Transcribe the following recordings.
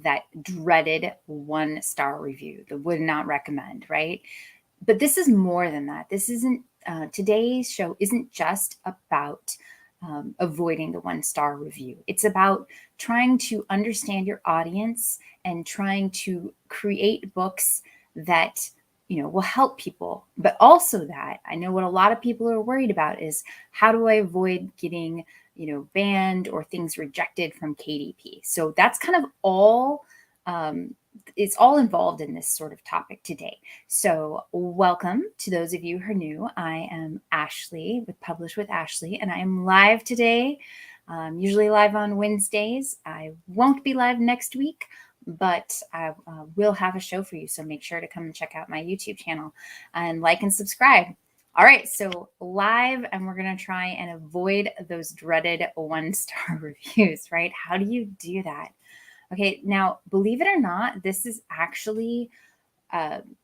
that dreaded 1-star review, the would not recommend, right? But this is more than that. This isn't, today's show isn't just about avoiding the 1-star review. It's about trying to understand your audience and trying to create books that, will help people. But also that, I know what a lot of people are worried about is, how do I avoid getting, banned or things rejected from KDP? So that's kind of all, it's all involved in this sort of topic today. So welcome to those of you who are new. I am Ashley with Publish with Ashley, and I am live today, usually live on Wednesdays. I won't be live next week, but I will have a show for you. So make sure to come and check out my YouTube channel and like and subscribe. All right, so live, and we're going to try and avoid those dreaded 1-star reviews, right? How do you do that? Okay, now, believe it or not, this is actually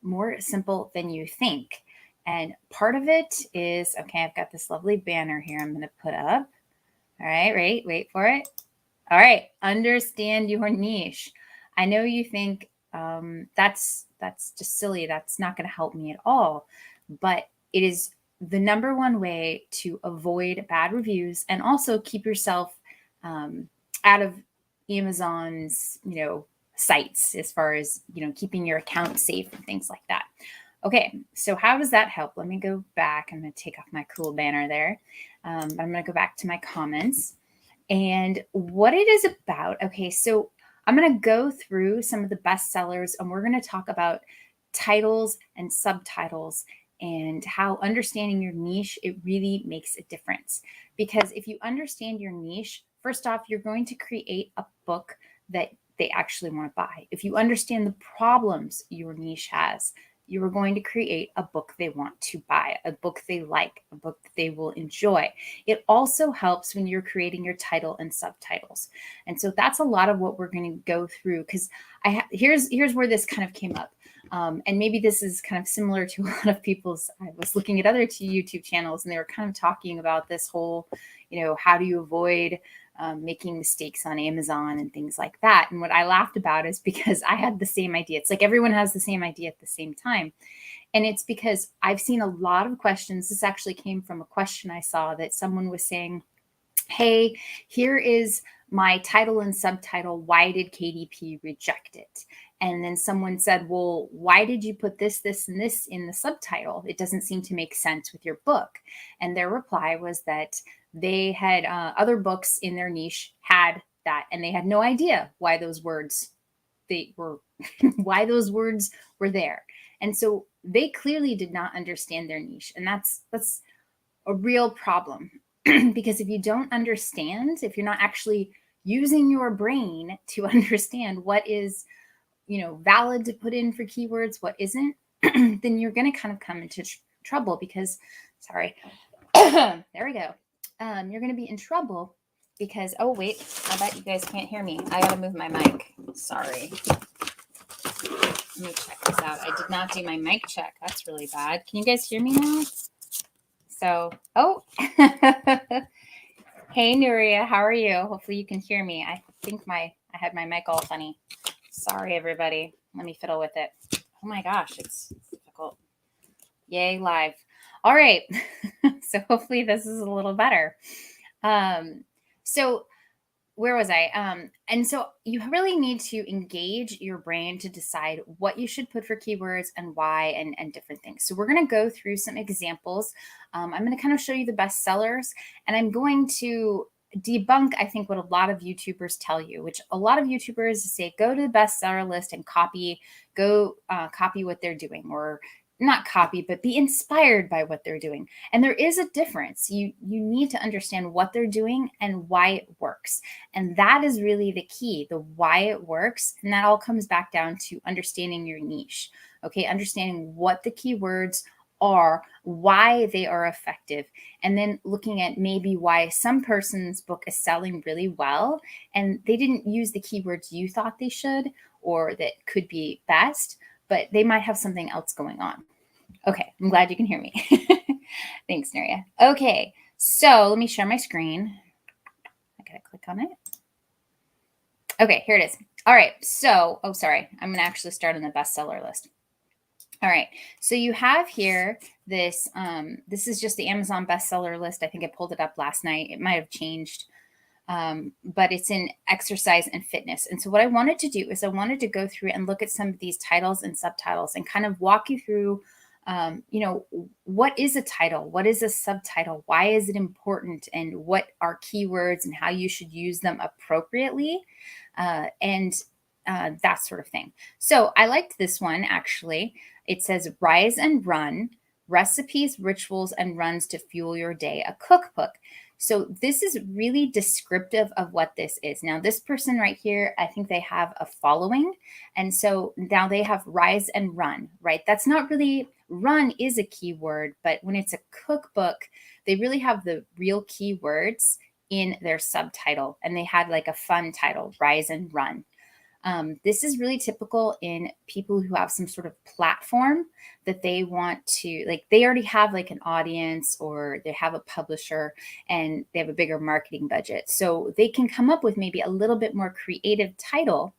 more simple than you think. And part of it is, okay, I've got this lovely banner here I'm going to put up. All right, wait for it. All right, understand your niche. I know you think that's just silly. That's not going to help me at all. But it is the number one way to avoid bad reviews and also keep yourself out of Amazon's, sites, as far as, keeping your account safe and things like that. Okay, so how does that help? Let me go back. I'm going to take off my cool banner there. I'm going to go back to my comments and what it is about. Okay, so I'm going to go through some of the best sellers, and we're going to talk about titles and subtitles and how understanding your niche, it really makes a difference. Because if you understand your niche, first off, you're going to create a book that they actually want to buy. If you understand the problems your niche has, you are going to create a book they want to buy, a book they like, a book they will enjoy. It also helps when you're creating your title and subtitles. And so that's a lot of what we're going to go through, because here's where this kind of came up. And maybe this is kind of similar to a lot of people's, I was looking at other YouTube channels, and they were kind of talking about this whole, how do you avoid making mistakes on Amazon and things like that. And what I laughed about is because I had the same idea. It's like everyone has the same idea at the same time. And it's because I've seen a lot of questions. This actually came from a question I saw that someone was saying, hey, here is my title and subtitle. Why did KDP reject it? And then someone said, well, why did you put this, this, and this in the subtitle? It doesn't seem to make sense with your book. And their reply was that they had other books in their niche had that, and they had no idea why those words why those words were there. And so they clearly did not understand their niche. And that's a real problem because if you don't understand, if you're not actually using your brain to understand what is, valid to put in for keywords, what isn't, then you're going to kind of come into trouble because, sorry, there we go. You're going to be in trouble because, oh, wait, I bet you guys can't hear me. I got to move my mic. Sorry. Let me check this out. I did not do my mic check. That's really bad. Can you guys hear me now? So, oh, hey, Nuria, how are you? Hopefully you can hear me. I think I had my mic all funny. Sorry, everybody. Let me fiddle with it. Oh my gosh, it's difficult. Yay, live. All right. So hopefully this is a little better. So where was I? And so you really need to engage your brain to decide what you should put for keywords and why and different things. So we're going to go through some examples. I'm going to kind of show you the best sellers, and I'm going to debunk, I think, what a lot of YouTubers tell you, which a lot of YouTubers say, go to the bestseller list and copy what they're doing, or not copy, but be inspired by what they're doing. And there is a difference. You need to understand what they're doing and why it works. And that is really the key, the why it works. And that all comes back down to understanding your niche. Okay, understanding what the keywords are, why they are effective, and then looking at maybe why some person's book is selling really well and they didn't use the keywords you thought they should or that could be best, but they might have something else going on. Okay, I'm glad you can hear me. Thanks, Nuria. Okay, so let me share my screen. I gotta click on it. Okay, here it is. All right. So, oh, sorry. I'm going to actually start on the bestseller list. All right. So you have here this, this is just the Amazon bestseller list. I think I pulled it up last night. It might have changed, but it's in exercise and fitness. And so what I wanted to do is I wanted to go through and look at some of these titles and subtitles and kind of walk you through, you know, what is a title? What is a subtitle? Why is it important? And what are keywords and how you should use them appropriately? And that sort of thing. So I liked this one actually. It says Rise and Run, Recipes, Rituals, and Runs to Fuel Your Day, a cookbook. So this is really descriptive of what this is. Now, this person right here, I think they have a following. And so now they have Rise and Run, right? That's not really, run is a keyword, but when it's a cookbook, they really have the real keywords in their subtitle. And they had like a fun title, Rise and Run. This is really typical in people who have some sort of platform that they want to, like, they already have like an audience or they have a publisher and they have a bigger marketing budget. So they can come up with maybe a little bit more creative title.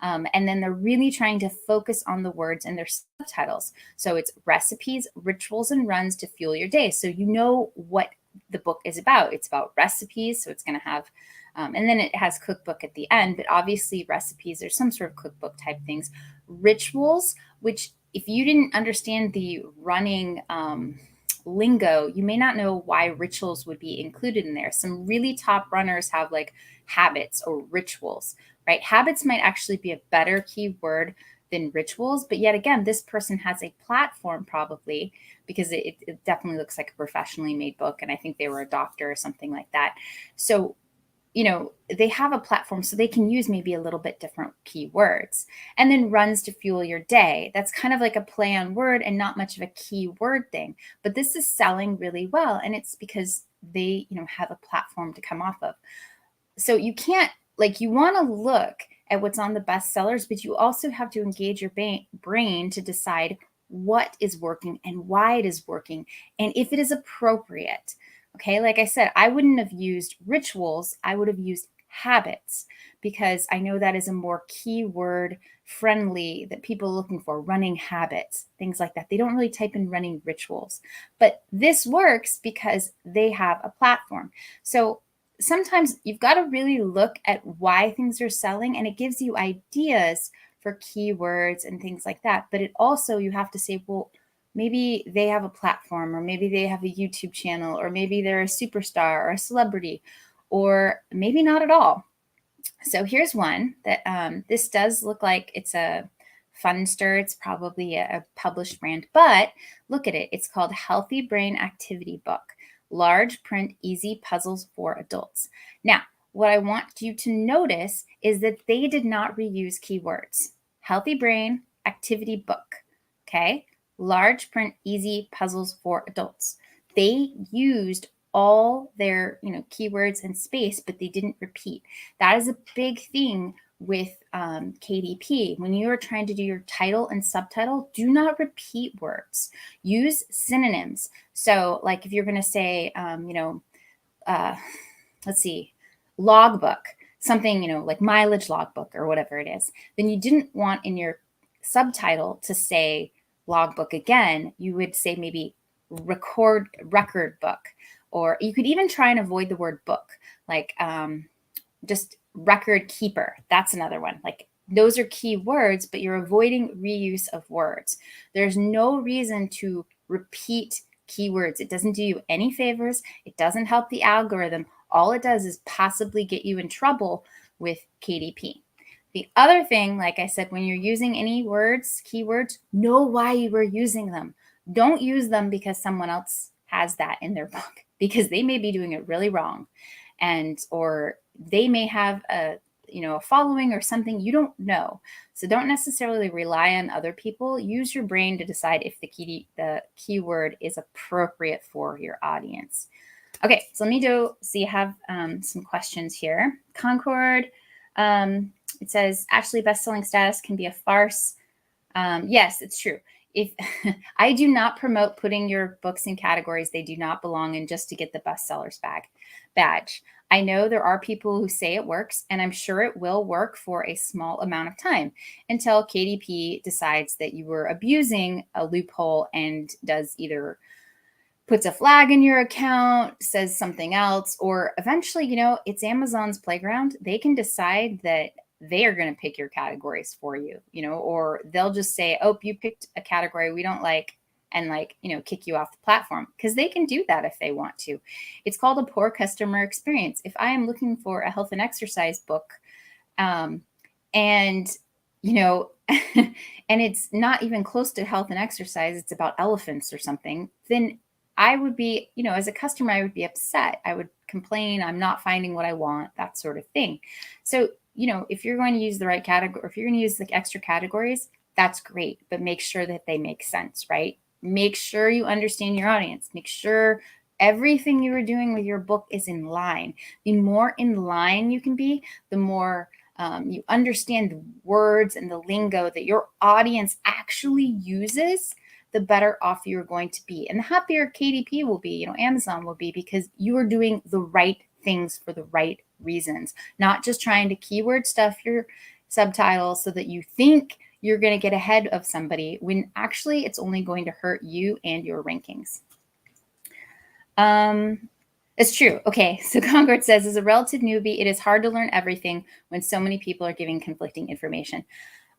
And then they're really trying to focus on the words in their subtitles. So it's recipes, rituals, and runs to fuel your day. So you know what the book is about. It's about recipes. So it's going to have and then it has cookbook at the end, but obviously recipes, there's some sort of cookbook type things. Rituals, which if you didn't understand the running lingo, you may not know why rituals would be included in there. Some really top runners have like habits or rituals, right? Habits might actually be a better keyword than rituals, but yet again, this person has a platform probably because it definitely looks like a professionally made book. And I think they were a doctor or something like that. So you know, they have a platform so they can use maybe a little bit different keywords. And then runs to fuel your day. That's kind of like a play on word and not much of a keyword thing. But this is selling really well. And it's because they, you know, have a platform to come off of. So you can't, like, you want to look at what's on the best sellers, but you also have to engage your brain to decide what is working and why it is working and if it is appropriate. Okay, like I said, I wouldn't have used rituals. I would have used habits because I know that is a more keyword friendly that people are looking for, running habits, things like that. They don't really type in running rituals, but this works because they have a platform. So sometimes you've got to really look at why things are selling and it gives you ideas for keywords and things like that. But it also, you have to say, well, maybe they have a platform or maybe they have a YouTube channel or maybe they're a superstar or a celebrity or maybe not at all. So here's one that this does look like it's a Funster. It's probably a published brand, but look at it. It's called Healthy Brain Activity Book, large print, easy puzzles for adults. Now, what I want you to notice is that they did not reuse keywords. Healthy Brain Activity Book, okay? Large print, easy puzzles for adults. They used all their, you know, keywords and space, but they didn't repeat. That is a big thing with KDP. When you are trying to do your title and subtitle, do not repeat words. Use synonyms. So like if you're going to say, you know, let's see, logbook, something, you know, like mileage logbook or whatever it is, then you didn't want in your subtitle to say logbook again. You would say maybe record book, or you could even try and avoid the word book, like just record keeper. That's another one. Like those are key words, but you're avoiding reuse of words. There's no reason to repeat keywords. It doesn't do you any favors. It doesn't help the algorithm. All it does is possibly get you in trouble with KDP. The other thing, like I said, when you're using any words, keywords, know why you were using them. Don't use them because someone else has that in their book, because they may be doing it really wrong, and or they may have a, you know, a following or something you don't know. So don't necessarily rely on other people. Use your brain to decide if the keyword is appropriate for your audience. Okay, so let me see. I have some questions here. Concord. It says, Ashley, best-selling status can be a farce. Yes, it's true. If I do not promote putting your books in categories they do not belong in just to get the bestsellers badge. I know there are people who say it works, and I'm sure it will work for a small amount of time until KDP decides that you were abusing a loophole and does either puts a flag in your account, says something else, or eventually, it's Amazon's playground. They can decide that they are going to pick your categories for you, or they'll just say, oh, you picked a category we don't like, and kick you off the platform, because they can do that if they want to. It's called a poor customer experience. If I am looking for a health and exercise book, and and it's not even close to health and exercise, it's about elephants or something, then I would be, as a customer, I would be upset. I would complain, I'm not finding what I want, that sort of thing. So, if you're going to use the right category, if you're going to use like extra categories, that's great, but make sure that they make sense, right? Make sure you understand your audience. Make sure everything you are doing with your book is in line. The more in line you can be, the more you understand the words and the lingo that your audience actually uses, the better off you're going to be. And the happier KDP will be, Amazon will be, because you are doing the right things for the right reasons, not just trying to keyword stuff your subtitles so that you think you're going to get ahead of somebody, when actually it's only going to hurt you and your rankings. It's true. Okay, so Concord says, as a relative newbie, it is hard to learn everything when so many people are giving conflicting information.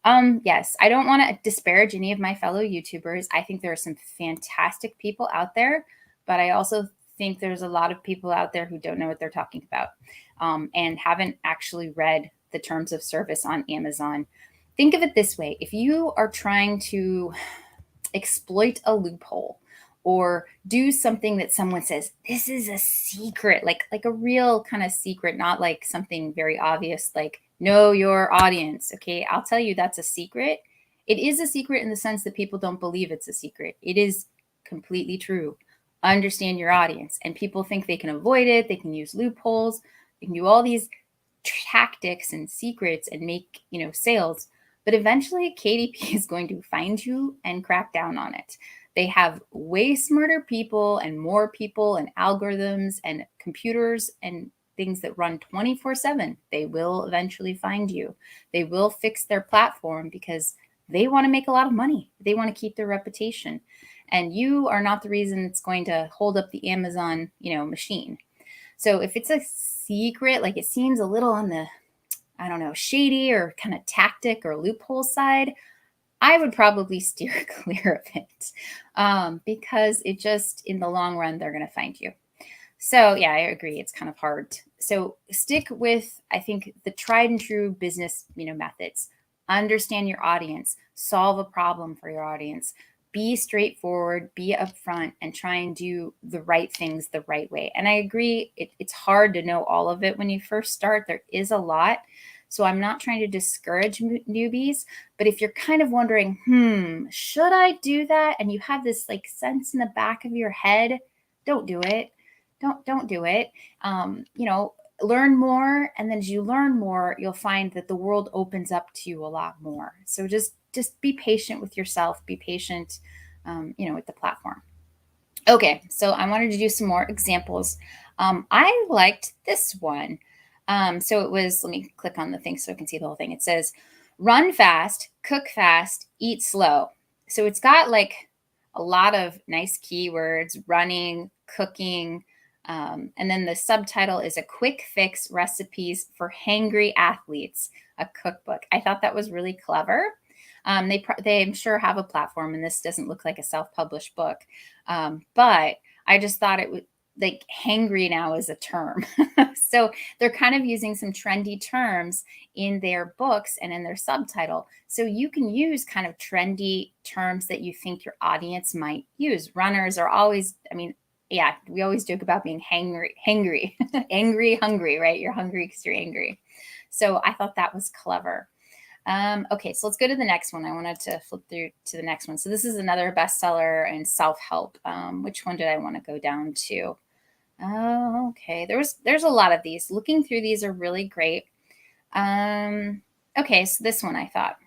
Yes, I don't want to disparage any of my fellow YouTubers. I think there are some fantastic people out there, but I also think there's a lot of people out there who don't know what they're talking about, and haven't actually read the terms of service on Amazon. Think of it this way. If you are trying to exploit a loophole or do something that someone says, this is a secret, like a real kind of secret, not like something very obvious, like know your audience. Okay, I'll tell you that's a secret. It is a secret in the sense that people don't believe it's a secret. It is completely true. Understand your audience. And people think they can avoid it. They can use loopholes. They can do all these tactics and secrets and make, sales. But eventually KDP is going to find you and crack down on it. They have way smarter people and more people and algorithms and computers and things that run 24/7. They will eventually find you. They will fix their platform because they want to make a lot of money. They want to keep their reputation. And you are not the reason it's going to hold up the Amazon, machine. So if it's a secret, like it seems a little on the, shady or kind of tactic or loophole side, I would probably steer clear of it, because it just, in the long run, they're going to find you. So yeah, I agree. It's kind of hard. So stick with, I think, the tried and true business, methods. Understand your audience, solve a problem for your audience, be straightforward, be upfront, and try and do the right things the right way. And I agree, it's hard to know all of it when you first start. There is a lot. So I'm not trying to discourage newbies, but if you're kind of wondering, should I do that? And you have this like sense in the back of your head, don't do it. Don't do it. Learn more. And then as you learn more, you'll find that the world opens up to you a lot more. So just be patient with yourself, be patient, with the platform. Okay, so I wanted to do some more examples. I liked this one. So it was, let me click on the thing so I can see the whole thing. It says, run fast, cook fast, eat slow. So it's got like a lot of nice keywords, running, cooking. And then the subtitle is a quick fix recipes for hangry athletes, a cookbook. I thought that was really clever. They I'm sure have a platform, and this doesn't look like a self-published book. But I just thought it would, like, hangry now is a term. So they're kind of using some trendy terms in their books and in their subtitle. So you can use kind of trendy terms that you think your audience might use. Runners are always, yeah, we always joke about being hangry, angry, hungry, right? You're hungry because you're angry. So I thought that was clever. Okay, so let's go to the next one. I wanted to flip through to the next one. So this is another bestseller and self-help. Which one did I want to go down to? Okay, there's a lot of these. Looking through these are really great. Okay, so this one I thought.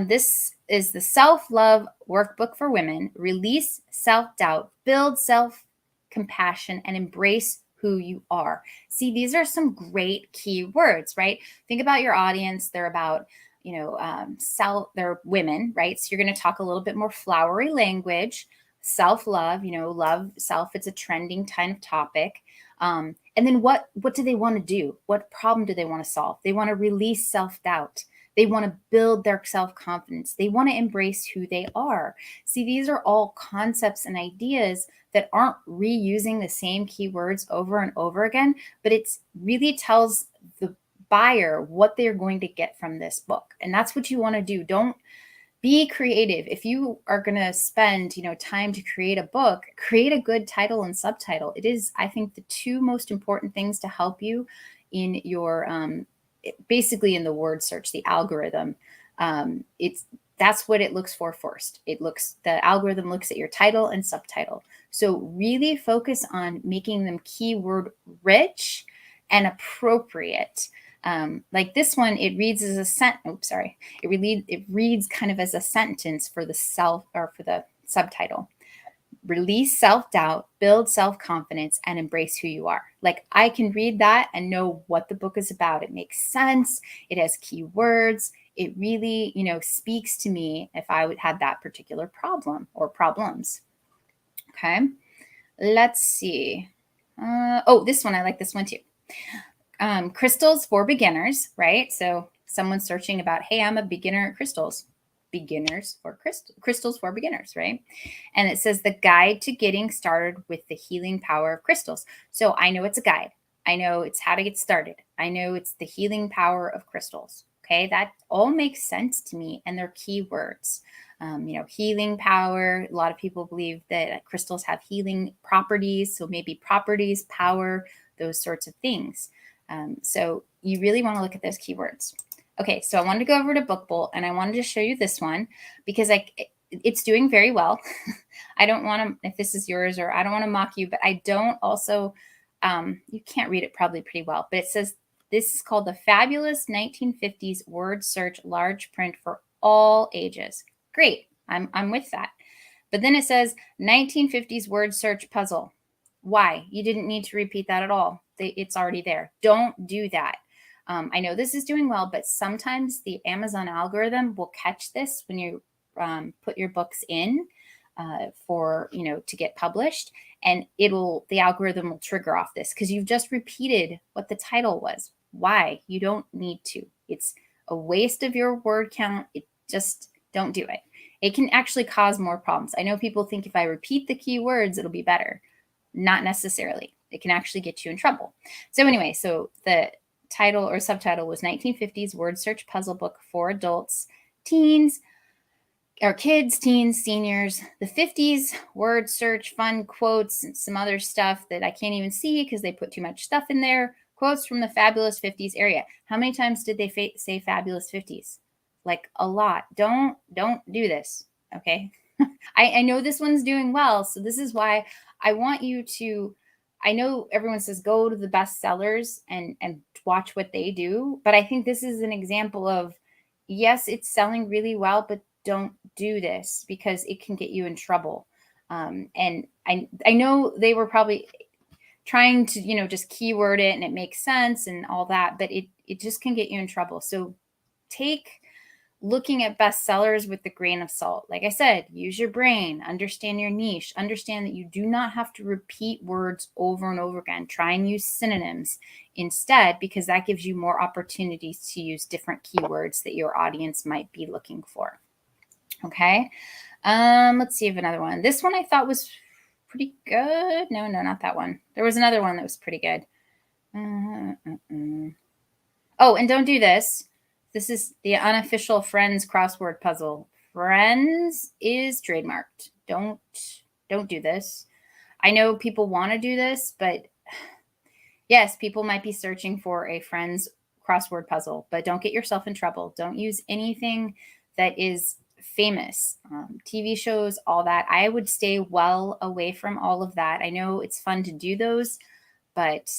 This is the Self-Love Workbook for Women. Release self-doubt, build self-compassion, and embrace who you are. See, these are some great keywords, right? Think about your audience. They're about, they're women, right? So you're going to talk a little bit more flowery language, self-love, love self. It's a trending kind of topic. And then what do they want to do? What problem do they want to solve? They want to release self-doubt. They want to build their self-confidence. They want to embrace who they are. See, these are all concepts and ideas that aren't reusing the same keywords over and over again, but it's really tells the buyer what they're going to get from this book. And that's what you want to do. Don't be creative. If you are going to spend, time to create a book, create a good title and subtitle. It is, I think, the two most important things to help you in your basically in the word search, the algorithm. That's what it looks for first. The algorithm looks at your title and subtitle. So really focus on making them keyword rich and appropriate. Like this one, it reads as a it reads kind of as a sentence for the subtitle. Release self-doubt, build self-confidence, and embrace who you are. Like, I can read that and know what the book is about. It makes sense. It has keywords. It really, speaks to me if I had that particular problem or problems. Okay. Let's see. This one, I like this one too. Crystals for beginners, right? So someone's searching about, hey, I'm a beginner at crystals. Crystals for beginners, right? And it says the guide to getting started with the healing power of crystals. So I know it's a guide. I know it's how to get started. I know it's the healing power of crystals. Okay, that all makes sense to me, and they're keywords. Healing power. A lot of people believe that crystals have healing properties. So maybe properties, power, those sorts of things. So you really want to look at those keywords. Okay, so I wanted to go over to Book Bolt, and I wanted to show you this one because it's doing very well. I don't want to, if this is yours, or I don't want to mock you, but I don't also, you can't read it probably pretty well, but it says, this is called the Fabulous 1950s Word Search Large Print for All Ages. Great, I'm with that. But then it says 1950s Word Search Puzzle. Why? You didn't need to repeat that at all. It's already there. Don't do that. I know this is doing well, but sometimes the Amazon algorithm will catch this when you put your books in to get published, and the algorithm will trigger off this because you've just repeated what the title was. Why? You don't need to. It's a waste of your word count. Just don't do it. It can actually cause more problems. I know people think if I repeat the keywords, it'll be better. Not necessarily. It can actually get you in trouble. So anyway, so the title or subtitle was 1950s Word Search Puzzle Book for Adults, Teens, or Kids, Teens, Seniors. The 50s Word Search, fun quotes, and some other stuff that I can't even see because they put too much stuff in there. Quotes from the Fabulous 50s area. How many times did they say Fabulous 50s? Like a lot. Don't do this, okay? I know this one's doing well, so this is why I want you to, I know everyone says go to the best sellers and watch what they do, but I think this is an example of, yes, it's selling really well, but don't do this because it can get you in trouble. And I know they were probably trying to, just keyword it and it makes sense and all that, but it just can get you in trouble. So take looking at bestsellers with a grain of salt. Like I said, use your brain, understand your niche, understand that you do not have to repeat words over and over again. Try and use synonyms instead, because that gives you more opportunities to use different keywords that your audience might be looking for. Okay. Let's see if another one. This one I thought was pretty good. No, not that one. There was another one that was pretty good. Oh, and don't do this. This is the unofficial Friends crossword puzzle. Friends is trademarked. Don't do this. I know people want to do this, but yes, people might be searching for a Friends crossword puzzle, but don't get yourself in trouble. Don't use anything that is famous. TV shows, all that. I would stay well away from all of that. I know it's fun to do those, but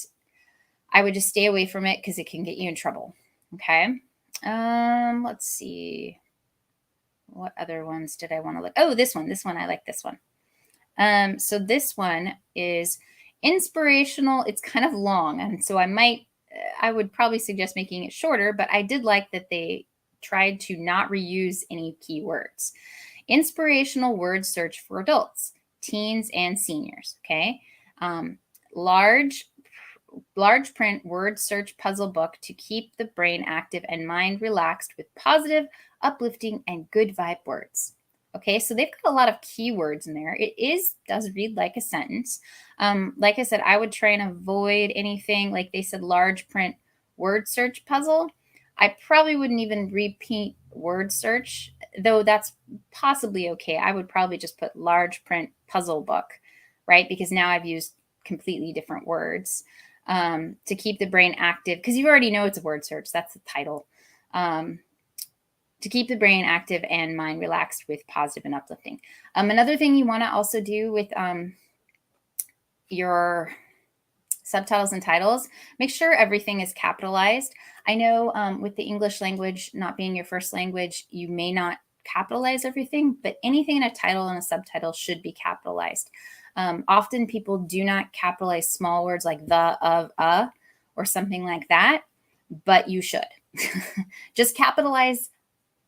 I would just stay away from it because it can get you in trouble. Okay. Let's see. What other ones did I want to look? Oh, this one. I like this one. So this one is Inspirational, it's kind of long, and so I would probably suggest making it shorter, but I did like that they tried to not reuse any keywords. Inspirational word search for adults, teens, and seniors. Okay. Um, large large print word search puzzle book to keep the brain active and mind relaxed with positive, uplifting, and good vibe words. Okay, so they've got a lot of keywords in there. Does read like a sentence. Like I said, I would try and avoid anything like they said, large print word search puzzle. I probably wouldn't even repeat word search, though that's possibly okay. I would probably just put large print puzzle book, right? Because now I've used completely different words to keep the brain active, because you already know it's a word search. That's the title. To keep the brain active and mind relaxed with positive and uplifting. Another thing you want to also do with your subtitles and titles, make sure everything is capitalized. I know with the English language not being your first language, you may not capitalize everything, but anything in a title and a subtitle should be capitalized. Often people do not capitalize small words like the, of, or something like that, but you should. Just capitalize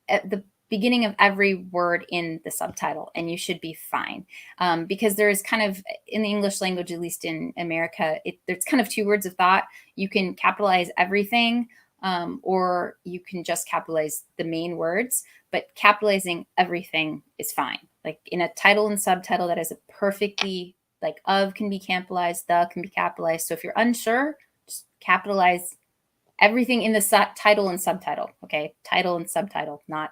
at the beginning of every word in the subtitle, and you should be fine. Because there's kind of, in the English language, at least in America, there's kind of two words of thought. You can capitalize everything, or you can just capitalize the main words, but capitalizing everything is fine. Like in a title and subtitle, that is a perfectly, like of can be capitalized, the can be capitalized. So if you're unsure, just capitalize everything in the title and subtitle. Okay, title and subtitle, not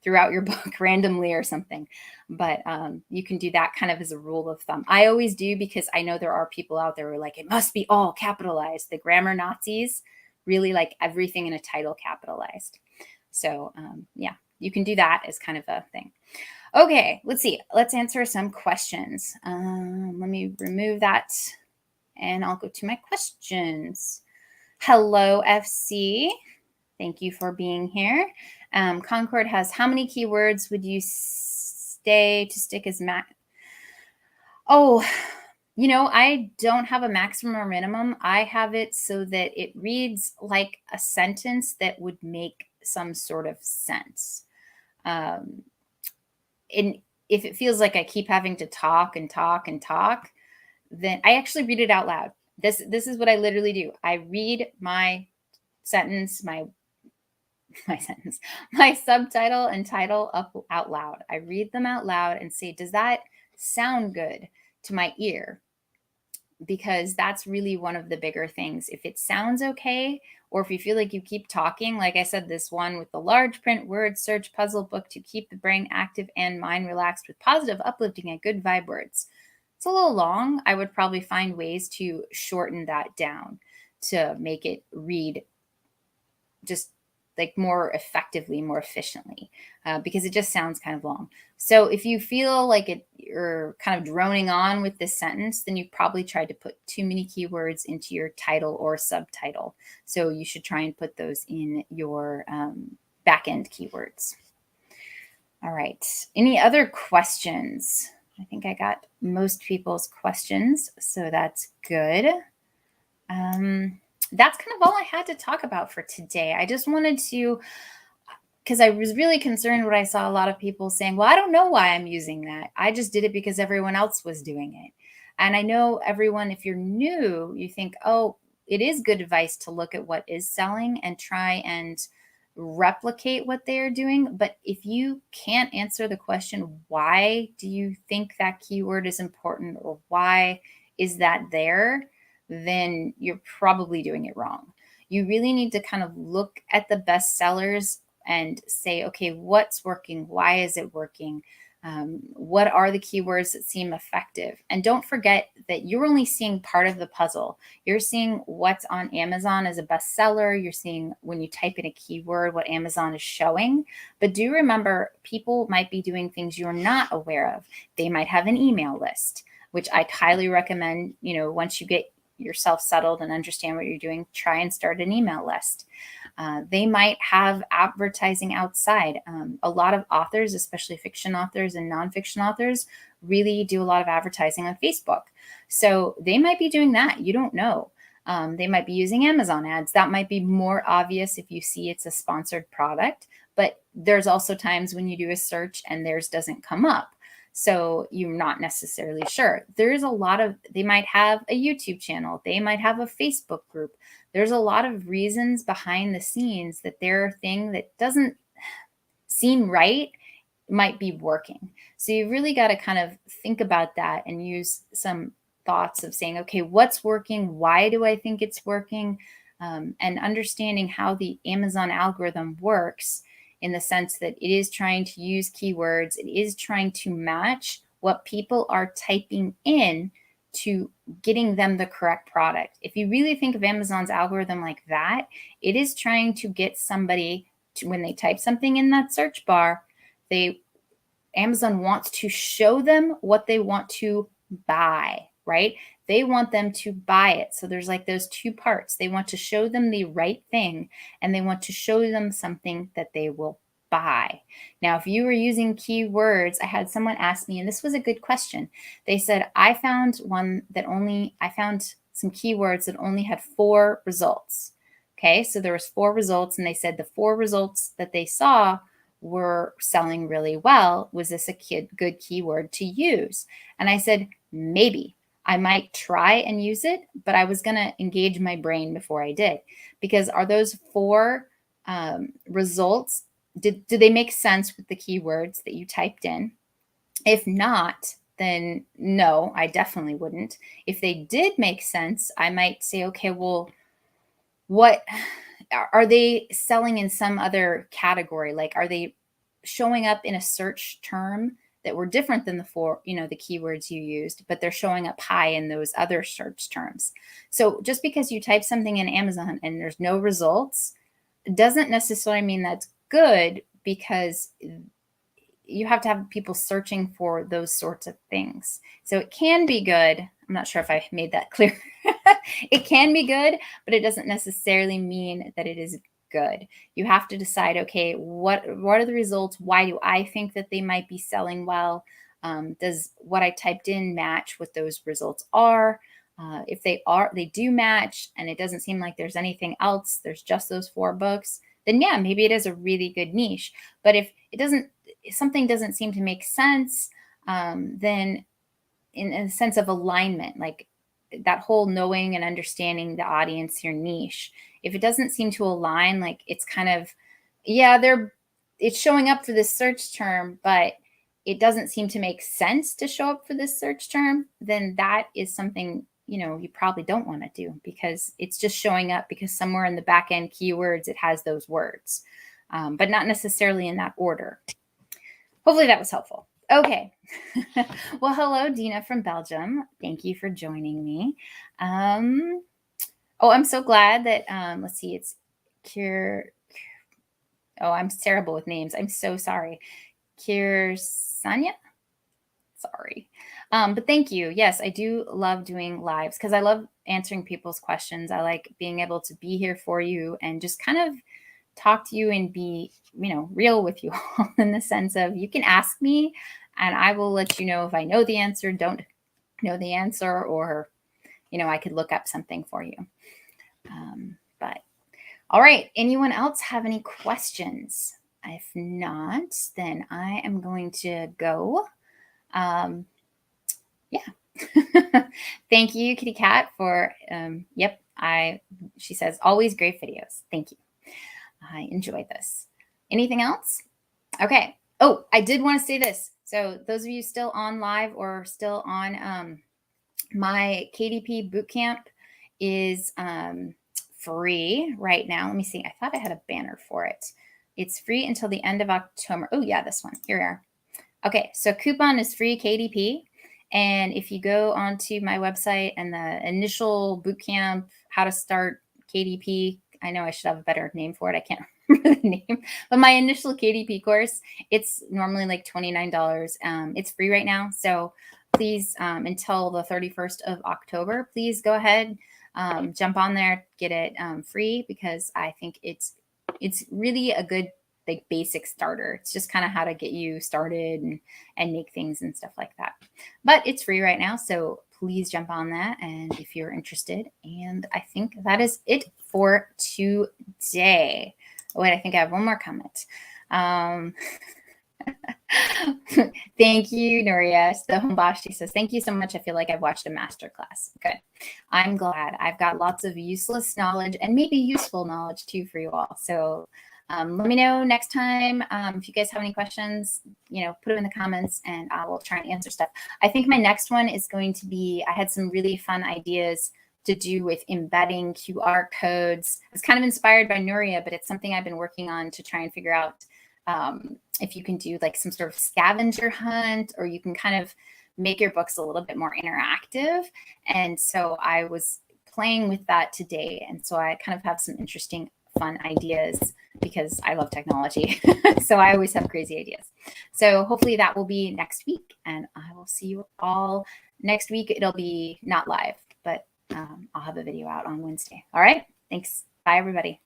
throughout your book randomly or something. But you can do that kind of as a rule of thumb. I always do, because I know there are people out there who are like, it must be all capitalized. The grammar Nazis really like everything in a title capitalized. So yeah, you can do that as kind of a thing. Okay, let's see. Let's answer some questions. Let me remove that and I'll go to my questions. Hello, FC. Thank you for being here. Concord has, how many keywords would you stick as max? Oh, I don't have a maximum or minimum. I have it so that it reads like a sentence that would make some sort of sense. And if it feels like I keep having to talk and talk and talk, then I actually read it out loud. This is what I literally do. I read my sentence, my subtitle and title up out loud. I read them out loud and say, does that sound good to my ear? Because that's really one of the bigger things. If it sounds okay, or if you feel like you keep talking, like I said, this one with the large print word search puzzle book to keep the brain active and mind relaxed with positive, uplifting, and good vibe words. It's a little long. I would probably find ways to shorten that down to make it read just like more effectively, more efficiently, because it just sounds kind of long. So if you feel like you're kind of droning on with this sentence, then you've probably tried to put too many keywords into your title or subtitle. So you should try and put those in your back-end keywords. All right. Any other questions? I think I got most people's questions, so that's good. That's kind of all I had to talk about for today. I just wanted to, because I was really concerned when I saw a lot of people saying, well, I don't know why I'm using that. I just did it because everyone else was doing it. And I know everyone, if you're new, you think, oh, it is good advice to look at what is selling and try and replicate what they are doing. But if you can't answer the question, why do you think that keyword is important, or why is that there, then you're probably doing it wrong. You really need to kind of look at the best sellers and say, okay, what's working? Why is it working? What are the keywords that seem effective? And don't forget that you're only seeing part of the puzzle. You're seeing what's on Amazon as a bestseller. You're seeing when you type in a keyword, what Amazon is showing. But do remember, people might be doing things you're not aware of. They might have an email list, which I'd highly recommend, once you get yourself settled and understand what you're doing, try and start an email list. They might have advertising outside. A lot of authors, especially fiction authors and nonfiction authors, really do a lot of advertising on Facebook. So they might be doing that. You don't know. They might be using Amazon ads. That might be more obvious if you see it's a sponsored product. But there's also times when you do a search and theirs doesn't come up. So you're not necessarily sure. There's a lot of, they might have a YouTube channel. They might have a Facebook group. There's a lot of reasons behind the scenes that their thing that doesn't seem right might be working. So you really got to kind of think about that and use some thoughts of saying, okay, what's working? Why do I think it's working? And understanding how the Amazon algorithm works, in the sense that it is trying to use keywords. It is trying to match what people are typing in to getting them the correct product. If you really think of Amazon's algorithm like that, it is trying to get somebody to, when they type something in that search bar, Amazon wants to show them what they want to buy, right? They want them to buy it. So there's like those two parts. They want to show them the right thing, and they want to show them something that they will buy. Now, if you were using keywords, I had someone ask me, and this was a good question. They said, I found some keywords that only had 4 results. Okay, so there was 4 results, and they said the 4 results that they saw were selling really well. Was this a good keyword to use? And I said, maybe. I might try and use it, but I was going to engage my brain before I did, because are those 4 results, do they make sense with the keywords that you typed in? If not, then no, I definitely wouldn't. If they did make sense, I might say, okay, well, what are they selling in some other category? Like, are they showing up in a search term that were different than the 4, the keywords you used, but they're showing up high in those other search terms? So just because you type something in Amazon and there's no results, doesn't necessarily mean that's good, because you have to have people searching for those sorts of things. So it can be good. I'm not sure if I made that clear. It can be good, but it doesn't necessarily mean that it is good. You have to decide, okay, what are the results? Why do I think that they might be selling well? Does what I typed in match what those results are? If they do match, and it doesn't seem like there's anything else, there's just those 4 books, then yeah, maybe it is a really good niche. But if something doesn't seem to make sense, then in a sense of alignment, like that whole knowing and understanding the audience, your niche, if it doesn't seem to align, like it's kind of, yeah, it's showing up for this search term, but it doesn't seem to make sense to show up for this search term, then that is something, you probably don't want to do, because it's just showing up because somewhere in the back end keywords, it has those words, but not necessarily in that order. Hopefully that was helpful. Okay. Well, hello, Dina from Belgium. Thank you for joining me. Oh, I'm so glad that, let's see, it's oh, I'm terrible with names. I'm so sorry. Kirsania? Sorry. But thank you. Yes, I do love doing lives because I love answering people's questions. I like being able to be here for you and just kind of talk to you and be, real with you all, in the sense of, you can ask me and I will let you know if I know the answer, don't know the answer, or, I could look up something for you. But all right, anyone else have any questions? If not, then I am going to go. Yeah. Thank you, Kitty Cat, for, yep, she says, always great videos. Thank you. I enjoy this. Anything else? Okay. Oh, I did want to say this. So those of you still on live or still on, my KDP bootcamp is free right now. Let me see. I thought I had a banner for it. It's free until the end of October. Oh yeah, this one. Here we are. Okay, so coupon is free KDP. And if you go onto my website and the initial bootcamp, how to start KDP, I know I should have a better name for it. I can't remember the name, but my initial KDP course, it's normally like $29. It's free right now. So please, until the 31st of October, please go ahead, jump on there, get it free, because I think it's really a good like basic starter. It's just kind of how to get you started and make things and stuff like that. But it's free right now, so please jump on that and if you're interested. And I think that is it for today. Oh, wait, I think I have one more comment. Thank you, Nuria. The Hombashi says, thank you so much. I feel like I've watched a masterclass. Good. I'm glad. I've got lots of useless knowledge and maybe useful knowledge too for you all. So let me know next time if you guys have any questions, you know, put them in the comments and I will try and answer stuff. I think my next one is going to be, I had some really fun ideas to do with embedding QR codes. It's kind of inspired by Nuria, but it's something I've been working on to try and figure out if you can do like some sort of scavenger hunt, or you can kind of make your books a little bit more interactive. And so I was playing with that today. And so I kind of have some interesting, fun ideas because I love technology. So I always have crazy ideas. So hopefully that will be next week, and I will see you all next week. It'll be not live, but I'll have a video out on Wednesday. All right. Thanks. Bye, everybody.